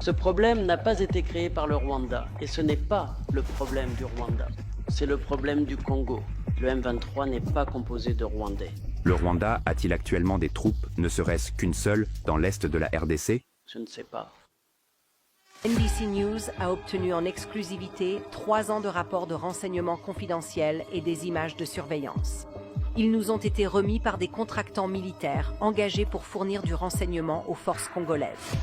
Ce problème n'a pas été créé par le Rwanda et ce n'est pas le problème du Rwanda. C'est le problème du Congo. Le M23 n'est pas composé de Rwandais. Le Rwanda a-t-il actuellement des troupes, ne serait-ce qu'une seule, dans l'est de la RDC? Je ne sais pas. NBC News a obtenu en exclusivité 3 ans de rapports de renseignement confidentiels et des images de surveillance. Ils nous ont été remis par des contractants militaires engagés pour fournir du renseignement aux forces congolaises.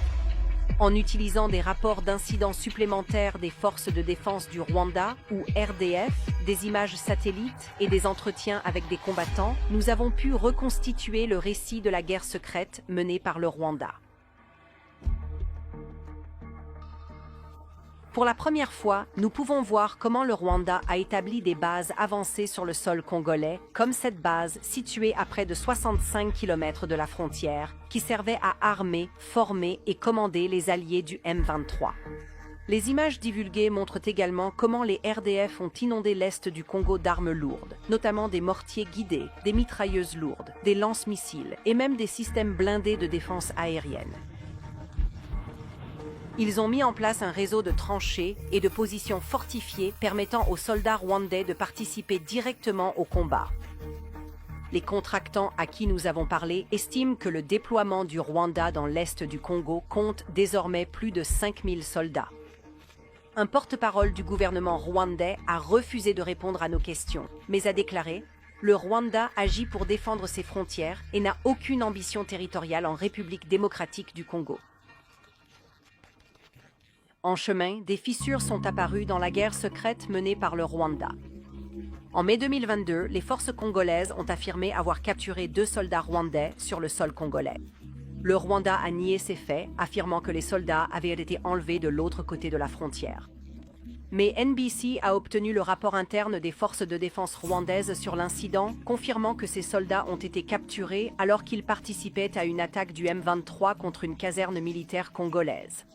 En utilisant des rapports d'incidents supplémentaires des forces de défense du Rwanda, ou RDF, des images satellites et des entretiens avec des combattants, nous avons pu reconstituer le récit de la guerre secrète menée par le Rwanda. Pour la première fois, nous pouvons voir comment le Rwanda a établi des bases avancées sur le sol congolais, comme cette base située à près de 65 km de la frontière, qui servait à armer, former et commander les alliés du M23. Les images divulguées montrent également comment les RDF ont inondé l'est du Congo d'armes lourdes, notamment des mortiers guidés, des mitrailleuses lourdes, des lance-missiles et même des systèmes blindés de défense aérienne. Ils ont mis en place un réseau de tranchées et de positions fortifiées permettant aux soldats rwandais de participer directement au combat. Les contractants à qui nous avons parlé estiment que le déploiement du Rwanda dans l'est du Congo compte désormais plus de 5000 soldats. Un porte-parole du gouvernement rwandais a refusé de répondre à nos questions, mais a déclaré « Le Rwanda agit pour défendre ses frontières et n'a aucune ambition territoriale en République démocratique du Congo ». En chemin, des fissures sont apparues dans la guerre secrète menée par le Rwanda. En mai 2022, les forces congolaises ont affirmé avoir capturé 2 soldats rwandais sur le sol congolais. Le Rwanda a nié ces faits, affirmant que les soldats avaient été enlevés de l'autre côté de la frontière. Mais NBC a obtenu le rapport interne des forces de défense rwandaises sur l'incident, confirmant que ces soldats ont été capturés alors qu'ils participaient à une attaque du M23 contre une caserne militaire congolaise.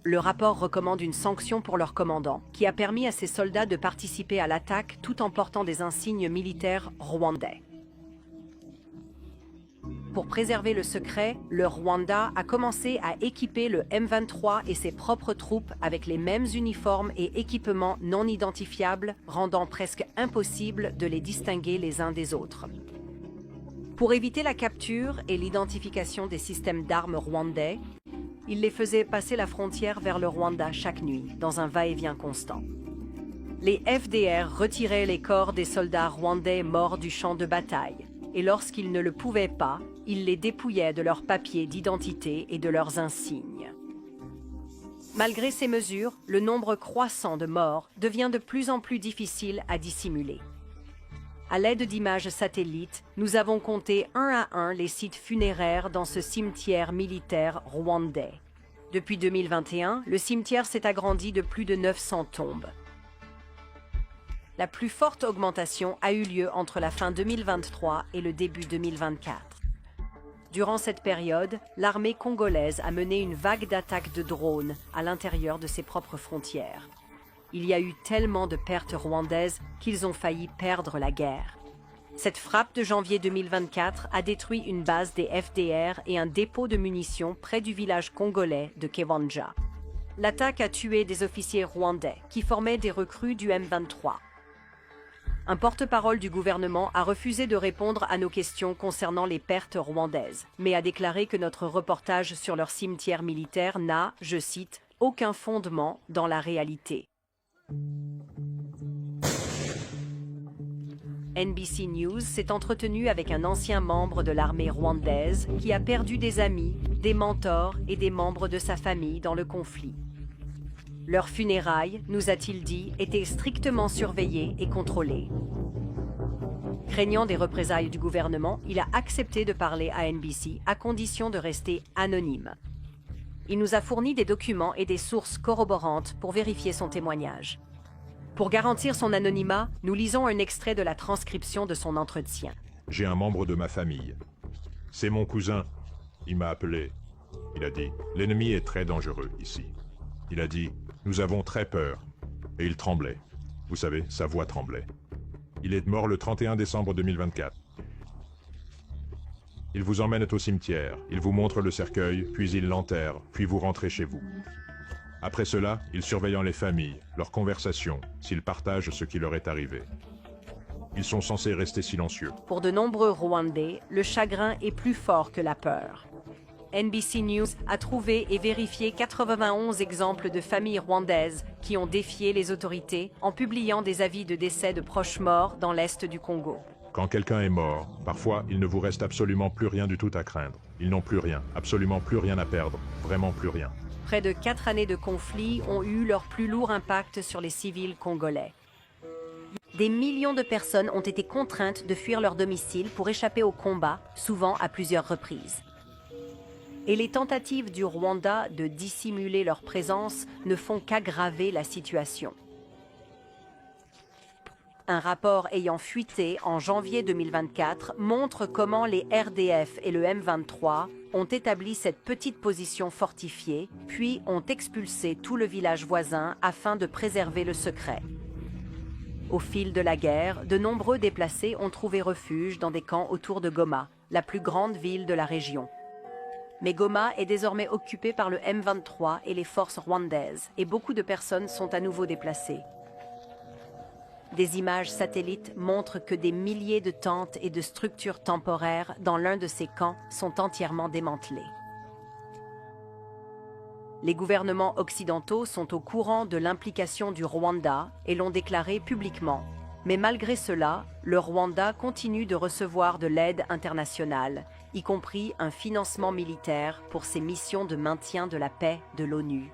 Le rapport recommande une sanction pour leur commandant, qui a permis à ces soldats de participer à l'attaque tout en portant des insignes militaires rwandais. Pour préserver le secret, le Rwanda a commencé à équiper le M23 et ses propres troupes avec les mêmes uniformes et équipements non identifiables, rendant presque impossible de les distinguer les uns des autres. Pour éviter la capture et l'identification des systèmes d'armes rwandais, il les faisait passer la frontière vers le Rwanda chaque nuit, dans un va-et-vient constant. Les FDR retiraient les corps des soldats rwandais morts du champ de bataille, et lorsqu'ils ne le pouvaient pas, ils les dépouillaient de leurs papiers d'identité et de leurs insignes. Malgré ces mesures, le nombre croissant de morts devient de plus en plus difficile à dissimuler. À l'aide d'images satellites, nous avons compté un à un les sites funéraires dans ce cimetière militaire rwandais. Depuis 2021, le cimetière s'est agrandi de plus de 900 tombes. La plus forte augmentation a eu lieu entre la fin 2023 et le début 2024. Durant cette période, l'armée congolaise a mené une vague d'attaques de drones à l'intérieur de ses propres frontières. Il y a eu tellement de pertes rwandaises qu'ils ont failli perdre la guerre. Cette frappe de janvier 2024 a détruit une base des FDR et un dépôt de munitions près du village congolais de Kiwanja. L'attaque a tué des officiers rwandais qui formaient des recrues du M23. Un porte-parole du gouvernement a refusé de répondre à nos questions concernant les pertes rwandaises, mais a déclaré que notre reportage sur leur cimetière militaire n'a, je cite, « aucun fondement dans la réalité ». NBC News s'est entretenu avec un ancien membre de l'armée rwandaise qui a perdu des amis, des mentors et des membres de sa famille dans le conflit. Leurs funérailles, nous a-t-il dit, étaient strictement surveillées et contrôlées. Craignant des représailles du gouvernement, il a accepté de parler à NBC à condition de rester anonyme. Il nous a fourni des documents et des sources corroborantes pour vérifier son témoignage. Pour garantir son anonymat, nous lisons un extrait de la transcription de son entretien. J'ai un membre de ma famille. C'est mon cousin. Il m'a appelé. Il a dit, l'ennemi est très dangereux ici. Il a dit, nous avons très peur. Et il tremblait. Vous savez, sa voix tremblait. Il est mort le 31 décembre 2024. Ils vous emmènent au cimetière, ils vous montrent le cercueil, puis ils l'enterrent, puis vous rentrez chez vous. Après cela, ils surveillent les familles, leurs conversations, s'ils partagent ce qui leur est arrivé. Ils sont censés rester silencieux. Pour de nombreux Rwandais, le chagrin est plus fort que la peur. NBC News a trouvé et vérifié 91 exemples de familles rwandaises qui ont défié les autorités en publiant des avis de décès de proches morts dans l'est du Congo. Quand quelqu'un est mort, parfois il ne vous reste absolument plus rien du tout à craindre. Ils n'ont plus rien, absolument plus rien à perdre, vraiment plus rien. Près de 4 années de conflit ont eu leur plus lourd impact sur les civils congolais. Des millions de personnes ont été contraintes de fuir leur domicile pour échapper au combat, souvent à plusieurs reprises. Et les tentatives du Rwanda de dissimuler leur présence ne font qu'aggraver la situation. Un rapport ayant fuité en janvier 2024 montre comment les RDF et le M23 ont établi cette petite position fortifiée, puis ont expulsé tout le village voisin afin de préserver le secret. Au fil de la guerre, de nombreux déplacés ont trouvé refuge dans des camps autour de Goma, la plus grande ville de la région. Mais Goma est désormais occupée par le M23 et les forces rwandaises, et beaucoup de personnes sont à nouveau déplacées. Des images satellites montrent que des milliers de tentes et de structures temporaires dans l'un de ces camps sont entièrement démantelées. Les gouvernements occidentaux sont au courant de l'implication du Rwanda et l'ont déclaré publiquement. Mais malgré cela, le Rwanda continue de recevoir de l'aide internationale, y compris un financement militaire pour ses missions de maintien de la paix de l'ONU.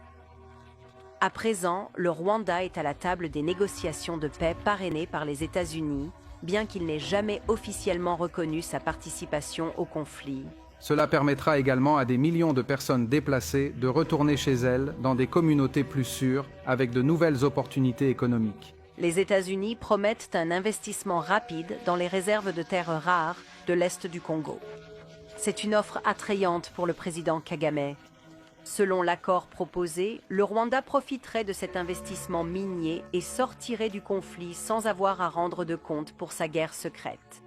À présent, le Rwanda est à la table des négociations de paix parrainées par les États-Unis, bien qu'il n'ait jamais officiellement reconnu sa participation au conflit. Cela permettra également à des millions de personnes déplacées de retourner chez elles dans des communautés plus sûres avec de nouvelles opportunités économiques. Les États-Unis promettent un investissement rapide dans les réserves de terres rares de l'Est du Congo. C'est une offre attrayante pour le président Kagame. Selon l'accord proposé, le Rwanda profiterait de cet investissement minier et sortirait du conflit sans avoir à rendre de compte pour sa guerre secrète.